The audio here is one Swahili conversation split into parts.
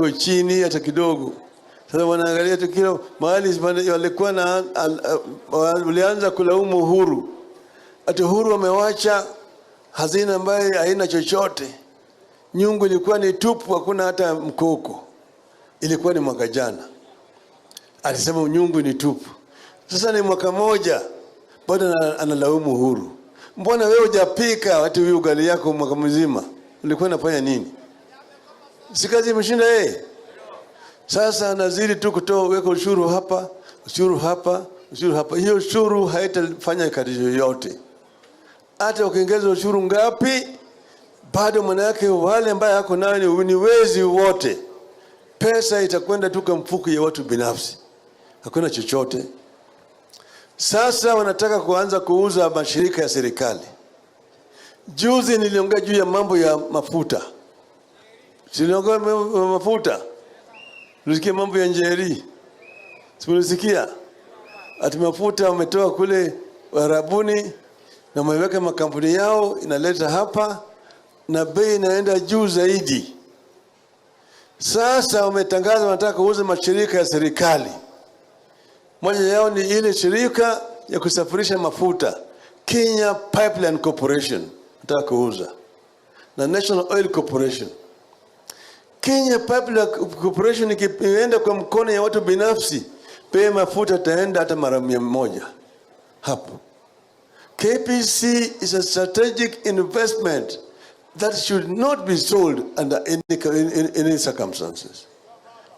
chini hata kidogo. Sasa wanaangalia tu kilo mahali walikuwa na walianza kulaumu Uhuru. Ati Uhuru amewacha hazina ambayo haina chochote. Nyungu ilikuwa ni tupu, hakuna hata mkoko. Ilikuwa ni mwaka jana. Alisema nyungu ni tupu. Sasa ni mwaka moja bado analaumu Uhuru. Mbona wewe hujapika hata hiyo ugali yako mwaka mzima? Ulikuwa unafanya nini? Si kazi imeshinda yeye. Sasa anazidi tu kutoa weka ushuru hapa, ushuru hapa, ushuru hapa. Hiyo ushuru haitafanya kazi yoyote. Hata ukiongeza ushuru ngapi, bado maana yake wale ambao yako nayo ni wezi wote. Pesa itakwenda tu kwa mfuko ya watu binafsi. Hakuna chochote. Sasa wanataka kuanza kuuza mashirika ya serikali. Juzi niliongea juu ya mambo ya mafuta. Niliongea mafuta. Nilisikia mambo ya njeri. Simulisikia. Ati mafuta wametoa kule Arabuni na wameweka makampuni yao inaleta hapa na bei inaenda juu zaidi. Sasa wametangaza wanataka kuuza mashirika ya serikali. Moja yao ni ile shirika ya kusafirisha mafuta, Kenya Pipeline Corporation, nataka kuuza. Na National Oil Corporation. Kenya Pipeline Corporation ikienda kwa mkono ya watu binafsi, bei mafuta taenda hata mara 100 hapo. KPC is a strategic investment that should not be sold under any circumstances.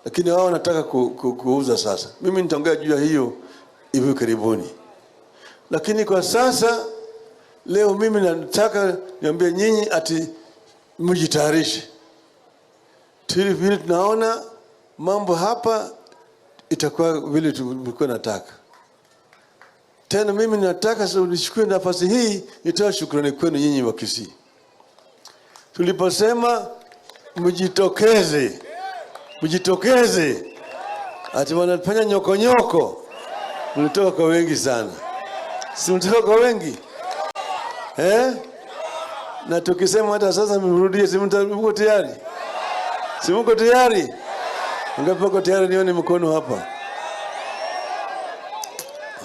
Lakini wao wanataka kuuza sasa. Mimi nitaongea juu ya hiyo hivi karibuni. Lakini kwa sasa leo mimi nataka niambie nyinyi ati mjitayarishe. Vile tunaona mambo hapa itakuwa vile tulikuwa nataka. Tena mimi nataka nichukue nafasi hii nitoa shukrani kwenu nyinyi wa Kisii. Tuliposema mjitokeze. Ati wanafanya nyoko. Mlitoka kwa wengi sana. Si mlitoka kwa wengi? Na tukisema hata sasa mrudie, si mko tayari? Si mko tayari? Ngapi mko tayari nione mkono hapa?